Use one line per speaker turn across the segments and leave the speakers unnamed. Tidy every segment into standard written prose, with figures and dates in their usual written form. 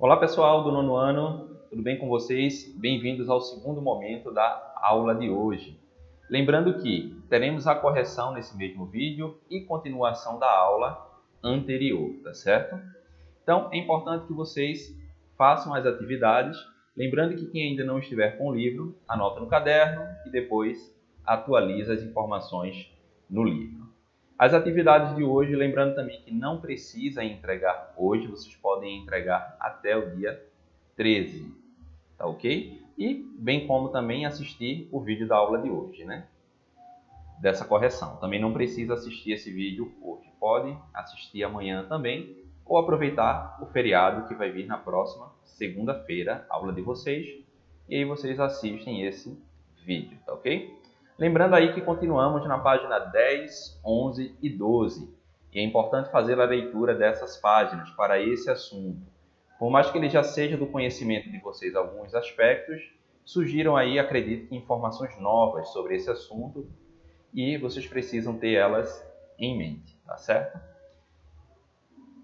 Olá pessoal do nono ano, tudo bem com vocês? Bem-vindos ao segundo momento da aula de hoje. Lembrando que teremos a correção nesse mesmo vídeo e continuação da aula anterior, tá certo? Então é importante que vocês façam as atividades, lembrando que quem ainda não estiver com o livro, anota no caderno e depois atualiza as informações no livro. As atividades de hoje, lembrando também que não precisa entregar hoje, vocês podem entregar até o dia 13, tá ok? E bem como também assistir o vídeo da aula de hoje, né? Dessa correção. Também não precisa assistir esse vídeo hoje, pode assistir amanhã também, ou aproveitar o feriado que vai vir na próxima segunda-feira, aula de vocês, e aí vocês assistem esse vídeo, tá ok? Lembrando aí que continuamos na página 10, 11 e 12. E é importante fazer a leitura dessas páginas para esse assunto. Por mais que ele já seja do conhecimento de vocês alguns aspectos, surgiram aí, acredito que informações novas sobre esse assunto e vocês precisam ter elas em mente, tá certo?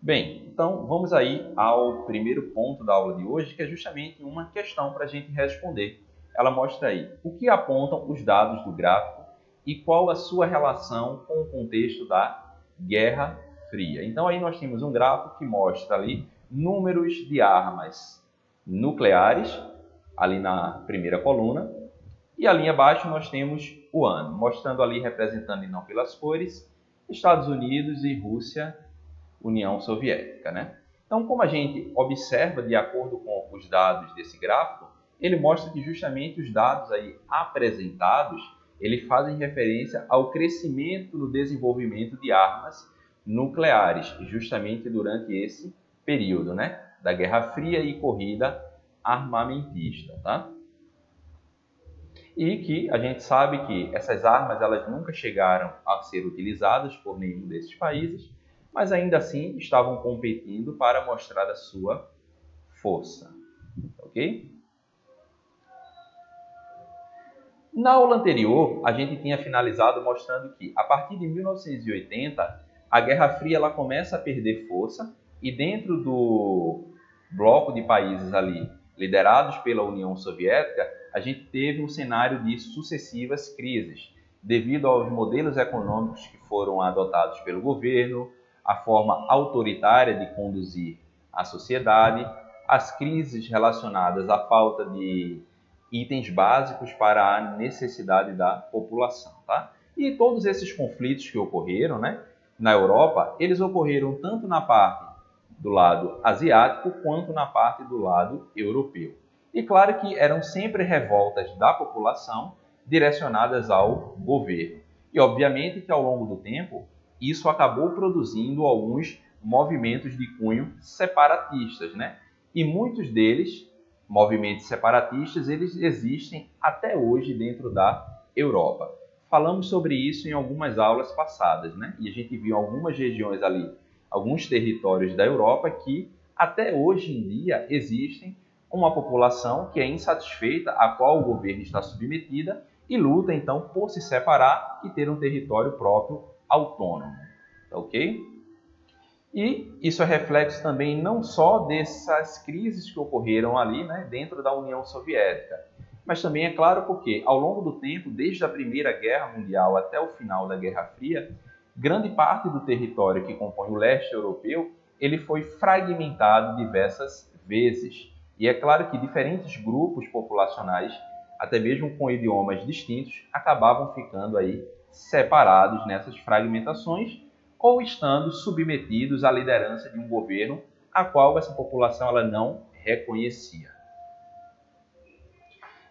Bem, então vamos aí ao primeiro ponto da aula de hoje, que é justamente uma questão para a gente responder. Ela mostra aí o que apontam os dados do gráfico e qual a sua relação com o contexto da Guerra Fria. Então aí nós temos um gráfico que mostra ali números de armas nucleares, ali na primeira coluna, e ali abaixo nós temos o ano, mostrando ali, representando e não pelas cores, Estados Unidos e Rússia, União Soviética, né? Então, como a gente observa de acordo com os dados desse gráfico, ele mostra que justamente os dados aí apresentados, eles fazem referência ao crescimento no desenvolvimento de armas nucleares, justamente durante esse período, né, da Guerra Fria e corrida armamentista, tá? E que a gente sabe que essas armas elas nunca chegaram a ser utilizadas por nenhum desses países, mas ainda assim estavam competindo para mostrar a sua força, ok? Na aula anterior, a gente tinha finalizado mostrando que, a partir de 1980, a Guerra Fria ela começa a perder força e dentro do bloco de países ali liderados pela União Soviética, a gente teve um cenário de sucessivas crises, devido aos modelos econômicos que foram adotados pelo governo, a forma autoritária de conduzir a sociedade, as crises relacionadas à falta de itens básicos para a necessidade da população, tá? E todos esses conflitos que ocorreram, né, na Europa, eles ocorreram tanto na parte do lado asiático quanto na parte do lado europeu. E claro que eram sempre revoltas da população direcionadas ao governo. E obviamente que ao longo do tempo, isso acabou produzindo alguns movimentos de cunho separatistas, né? E muitos deles movimentos separatistas, eles existem até hoje dentro da Europa. Falamos sobre isso em algumas aulas passadas, né? E a gente viu algumas regiões ali, alguns territórios da Europa que até hoje em dia existem uma população que é insatisfeita, a qual o governo está submetida e luta então por se separar e ter um território próprio autônomo, ok? E isso é reflexo também não só dessas crises que ocorreram ali, né, dentro da União Soviética, mas também, é claro, porque ao longo do tempo, desde a Primeira Guerra Mundial até o final da Guerra Fria, grande parte do território que compõe o leste europeu, ele foi fragmentado diversas vezes. E é claro que diferentes grupos populacionais, até mesmo com idiomas distintos, acabavam ficando aí separados nessas fragmentações, ou estando submetidos à liderança de um governo a qual essa população ela não reconhecia.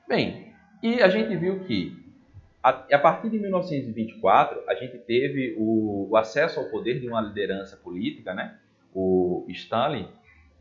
Bem, e a gente viu que a partir de 1924 a gente teve o acesso ao poder de uma liderança política, né? O Stalin,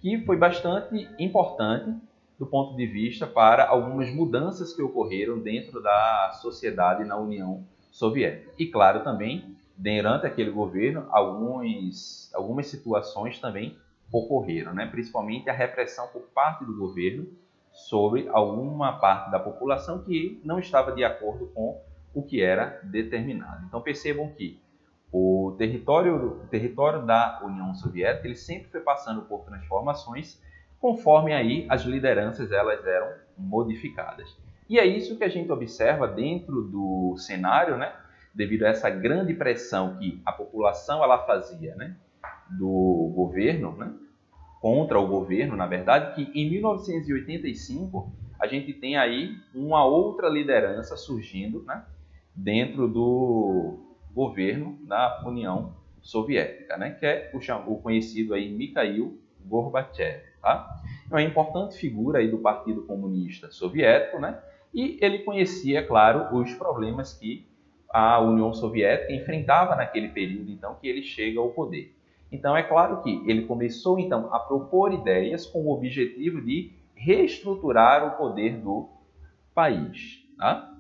que foi bastante importante do ponto de vista para algumas mudanças que ocorreram dentro da sociedade na União Soviética. E claro também durante aquele governo, algumas situações também ocorreram, né? Principalmente a repressão por parte do governo sobre alguma parte da população que não estava de acordo com o que era determinado. Então percebam que o território da União Soviética ele sempre foi passando por transformações conforme aí as lideranças elas eram modificadas. E é isso que a gente observa dentro do cenário, né? Devido a essa grande pressão que a população ela fazia, né? Do governo, né? Contra o governo, na verdade, que em 1985 a gente tem aí uma outra liderança surgindo, né? Dentro do governo da União Soviética, né? Que é o conhecido aí Mikhail Gorbachev, tá? É uma importante figura aí do Partido Comunista Soviético, né? E ele conhecia, claro, os problemas que a União Soviética enfrentava naquele período, então, que ele chega ao poder. Então, é claro que ele começou, então, a propor ideias com o objetivo de reestruturar o poder do país, tá?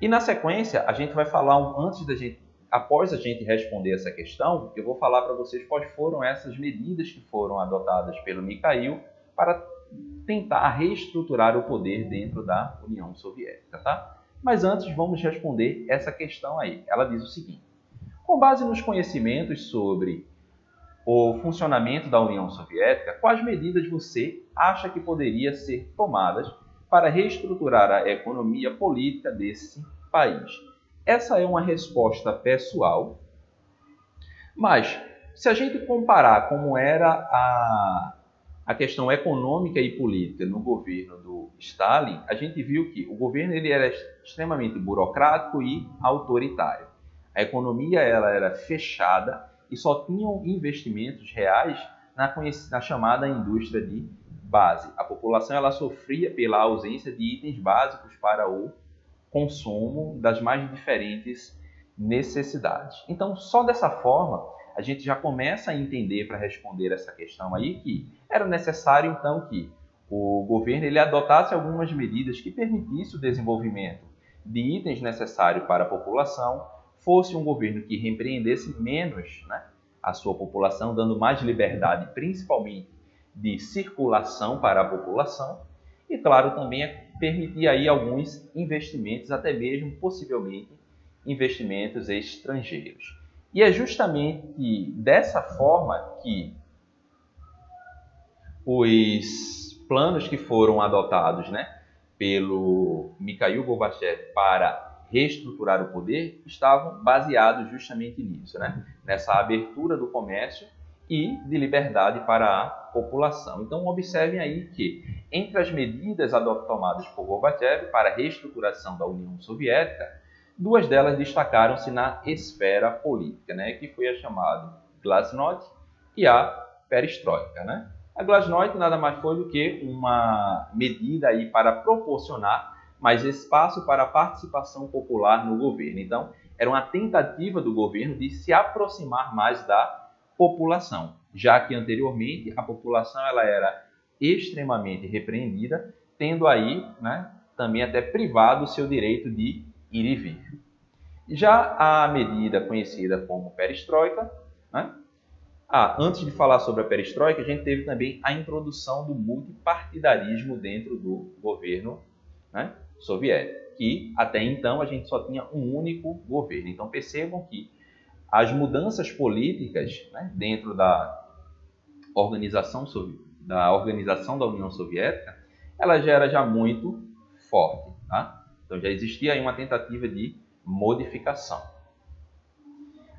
E na sequência, a gente vai falar, após a gente responder essa questão, eu vou falar para vocês quais foram essas medidas que foram adotadas pelo Mikhail para tentar reestruturar o poder dentro da União Soviética, tá? Mas antes vamos responder essa questão aí. Ela diz o seguinte: com base nos conhecimentos sobre o funcionamento da União Soviética, quais medidas você acha que poderia ser tomadas para reestruturar a economia política desse país? Essa é uma resposta pessoal, mas se a gente comparar como era a questão econômica e política no governo do Stalin, a gente viu que o governo ele era extremamente burocrático e autoritário. A economia ela era fechada e só tinham investimentos reais na chamada indústria de base. A população ela sofria pela ausência de itens básicos para o consumo das mais diferentes necessidades. Então, só dessa forma, a gente já começa a entender para responder essa questão aí que era necessário, então, que o governo ele adotasse algumas medidas que permitissem o desenvolvimento de itens necessários para a população, fosse um governo que repreendesse menos, né, a sua população, dando mais liberdade, principalmente de circulação para a população, e, claro, também permitir aí alguns investimentos, até mesmo, possivelmente, investimentos estrangeiros. E é justamente dessa forma que os planos que foram adotados, né, pelo Mikhail Gorbachev para reestruturar o poder estavam baseados justamente nisso, né, nessa abertura do comércio e de liberdade para a população. Então, observem aí que, entre as medidas tomadas por Gorbachev para a reestruturação da União Soviética, duas delas destacaram-se na esfera política, né, que foi a chamada Glasnost e a Perestroika, né? A Glasnost nada mais foi do que uma medida aí para proporcionar mais espaço para a participação popular no governo. Então, era uma tentativa do governo de se aproximar mais da população, já que anteriormente a população ela era extremamente repreendida, tendo aí, né, também até privado o seu direito de ir e vir. Já a medida conhecida como perestroika, né? Antes de falar sobre a perestroika, a gente teve também a introdução do multipartidarismo dentro do governo, né, soviético, que até então a gente só tinha um único governo. Então percebam que as mudanças políticas, né, dentro da organização da União Soviética, ela já era já muito forte, tá? Então já existia aí uma tentativa de modificação.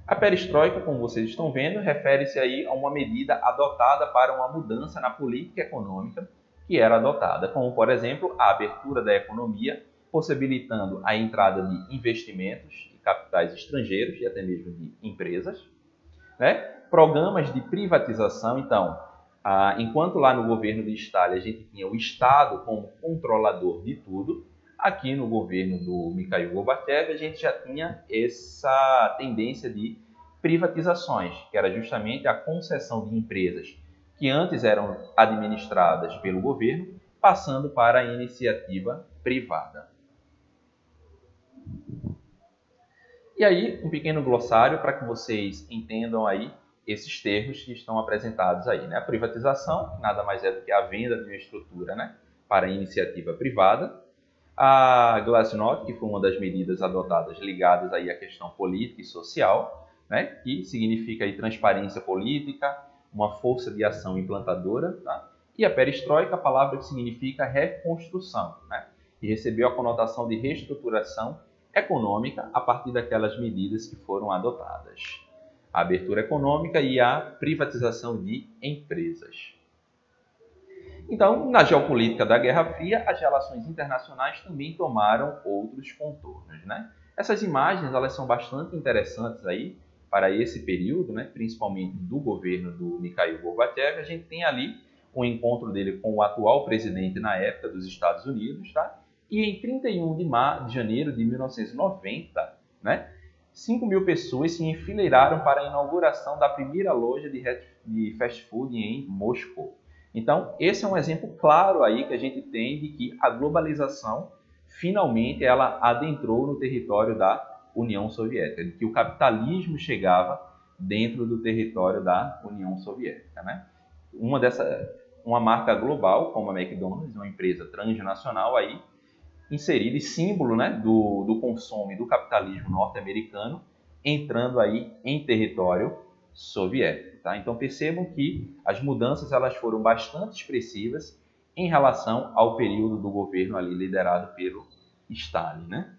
A perestroika, como vocês estão vendo, refere-se aí a uma medida adotada para uma mudança na política econômica que era adotada, como, por exemplo, a abertura da economia, possibilitando a entrada de investimentos e capitais estrangeiros e até mesmo de empresas, né? Programas de privatização. Então, enquanto lá no governo de Stalin a gente tinha o Estado como controlador de tudo, aqui no governo do Mikhail Gorbachev a gente já tinha essa tendência de privatizações, que era justamente a concessão de empresas que antes eram administradas pelo governo, passando para a iniciativa privada. E aí, um pequeno glossário para que vocês entendam aí esses termos que estão apresentados aí, né? A privatização, que nada mais é do que a venda de uma estrutura, né, para a iniciativa privada. A Glasnost, que foi uma das medidas adotadas ligadas aí à questão política e social, né, que significa aí transparência política, uma força de ação implantadora, tá? E a perestroika, a palavra que significa reconstrução, né? E recebeu a conotação de reestruturação econômica a partir daquelas medidas que foram adotadas. A abertura econômica e a privatização de empresas. Então, na geopolítica da Guerra Fria, as relações internacionais também tomaram outros contornos, né? Essas imagens elas são bastante interessantes aí para esse período, né? Principalmente do governo do Mikhail Gorbachev. A gente tem ali o encontro dele com o atual presidente na época dos Estados Unidos, tá? E em 31 de janeiro de 1990, né? 5.000 pessoas se enfileiraram para a inauguração da primeira loja de fast food em Moscou. Então, esse é um exemplo claro aí que a gente tem de que a globalização, finalmente, ela adentrou no território da União Soviética, de que o capitalismo chegava dentro do território da União Soviética, né? Uma marca global, como a McDonald's, uma empresa transnacional aí, inserida e símbolo, né, do consumo e do capitalismo norte-americano, entrando aí em território soviético. Tá? Então percebam que as mudanças elas foram bastante expressivas em relação ao período do governo ali liderado pelo Stalin. Né?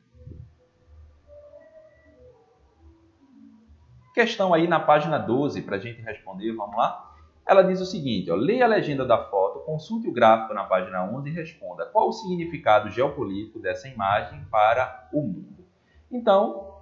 Questão aí na página 12, para a gente responder, vamos lá? Ela diz o seguinte, ó, leia a legenda da foto, consulte o gráfico na página 11 e responda qual o significado geopolítico dessa imagem para o mundo. Então,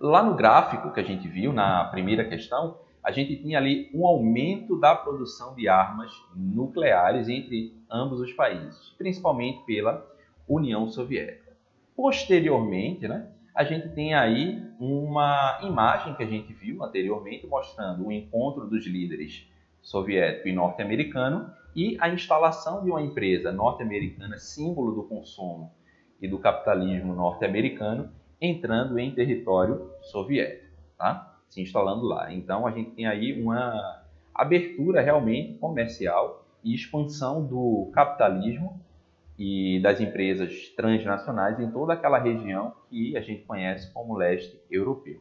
lá no gráfico que a gente viu, na primeira questão, a gente tinha ali um aumento da produção de armas nucleares entre ambos os países, principalmente pela União Soviética. Posteriormente, né, a gente tem aí uma imagem que a gente viu anteriormente, mostrando o encontro dos líderes soviético e norte-americano e a instalação de uma empresa norte-americana, símbolo do consumo e do capitalismo norte-americano, entrando em território soviético, tá? Se instalando lá. Então, a gente tem aí uma abertura realmente comercial e expansão do capitalismo e das empresas transnacionais em toda aquela região que a gente conhece como leste europeu.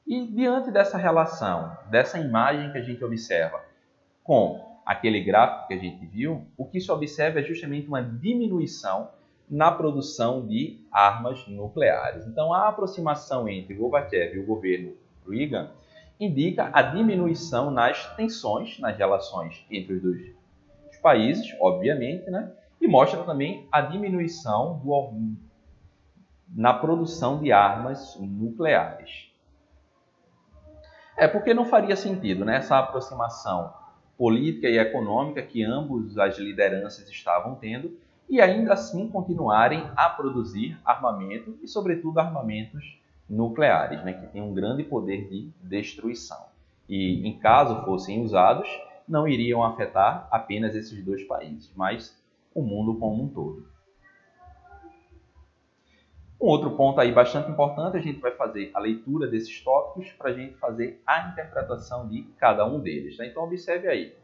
E diante dessa relação, dessa imagem que a gente observa com aquele gráfico que a gente viu, o que se observa é justamente uma diminuição na produção de armas nucleares. Então, a aproximação entre Gorbachev e o governo Reagan indica a diminuição nas tensões, nas relações entre os dois países, obviamente, né? E mostra também a diminuição na produção de armas nucleares. Porque não faria sentido, né, essa aproximação política e econômica que ambos as lideranças estavam tendo e ainda assim continuarem a produzir armamento e, sobretudo, armamentos nucleares, né, que têm um grande poder de destruição. E, em caso fossem usados, não iriam afetar apenas esses dois países, mas o mundo como um todo. Um outro ponto aí bastante importante, a gente vai fazer a leitura desses tópicos para a gente fazer a interpretação de cada um deles. Né? Então, observe aí.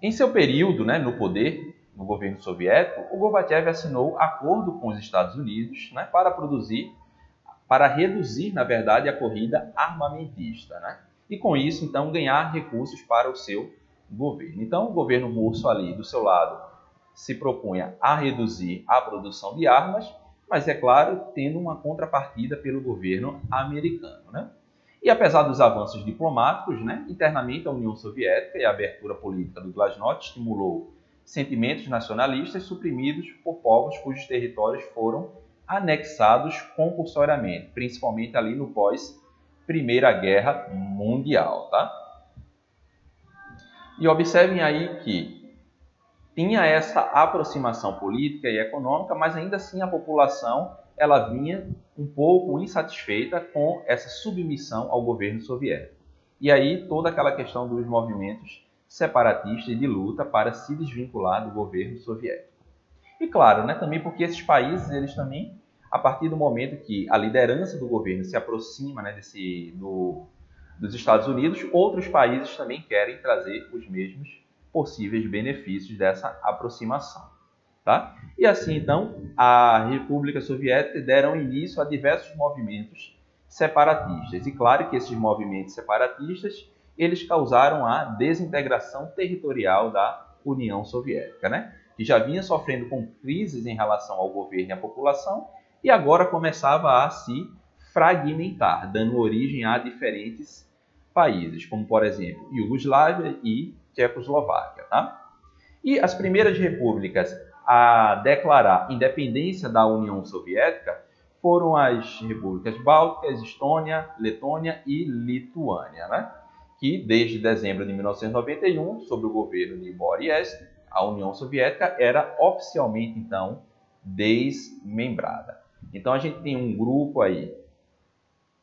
Em seu período, né, no poder, no governo soviético, o Gorbachev assinou acordo com os Estados Unidos, né, para reduzir, na verdade, a corrida armamentista. Né? E com isso, então, ganhar recursos para o seu governo. Então, o governo russo ali, do seu lado, se propunha a reduzir a produção de armas, mas, é claro, tendo uma contrapartida pelo governo americano. Né? E apesar dos avanços diplomáticos, né, internamente a União Soviética e a abertura política do glasnost estimulou sentimentos nacionalistas suprimidos por povos cujos territórios foram anexados compulsoriamente, principalmente ali no pós-Primeira Guerra Mundial. Tá? E observem aí que tinha essa aproximação política e econômica, mas ainda assim a população ela vinha um pouco insatisfeita com essa submissão ao governo soviético. E aí toda aquela questão dos movimentos separatistas e de luta para se desvincular do governo soviético. E claro, né, também porque esses países, eles também, a partir do momento que a liderança do governo se aproxima, né, dos Estados Unidos, outros países também querem trazer os mesmos possíveis benefícios dessa aproximação. Tá? E assim, então, a República Soviética deram início a diversos movimentos separatistas. E claro que esses movimentos separatistas, eles causaram a desintegração territorial da União Soviética, né? Que já vinha sofrendo com crises em relação ao governo e à população, e agora começava a se fragmentar, dando origem a diferentes países, como, por exemplo, Iugoslávia e Tchecoslováquia. Tá? E as primeiras repúblicas a declarar independência da União Soviética foram as repúblicas bálticas, Estônia, Letônia e Lituânia, né? Que desde dezembro de 1991, sob o governo de Boris Yeltsin, a União Soviética era oficialmente, então, desmembrada. Então, a gente tem um grupo aí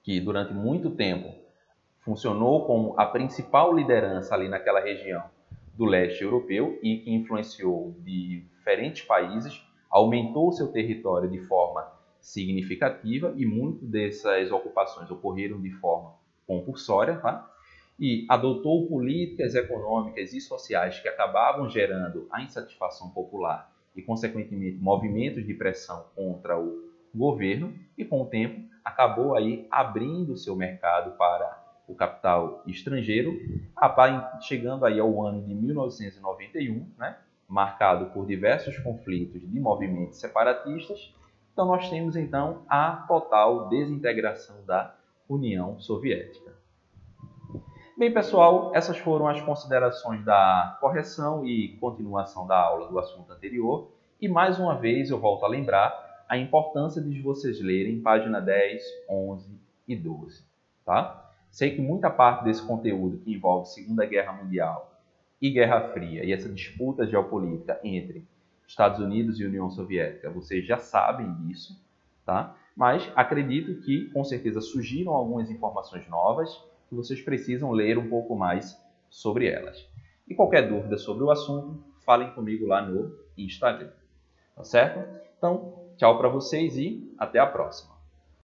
que, durante muito tempo, funcionou como a principal liderança ali naquela região do leste europeu e que influenciou diferentes países, aumentou seu território de forma significativa e muitas dessas ocupações ocorreram de forma compulsória, tá? E adotou políticas econômicas e sociais que acabavam gerando a insatisfação popular e, consequentemente, movimentos de pressão contra o governo e, com o tempo, acabou aí abrindo seu mercado para o capital estrangeiro, chegando aí ao ano de 1991, né, marcado por diversos conflitos de movimentos separatistas. Então, nós temos, então, a total desintegração da União Soviética. Bem, pessoal, essas foram as considerações da correção e continuação da aula do assunto anterior. E, mais uma vez, eu volto a lembrar a importância de vocês lerem página 10, 11 e 12. Tá? Sei que muita parte desse conteúdo que envolve Segunda Guerra Mundial e Guerra Fria e essa disputa geopolítica entre Estados Unidos e União Soviética, vocês já sabem disso, tá? Mas acredito que, com certeza, surgiram algumas informações novas que vocês precisam ler um pouco mais sobre elas. E qualquer dúvida sobre o assunto, falem comigo lá no Instagram. Tá certo? Então, tchau para vocês e até a próxima.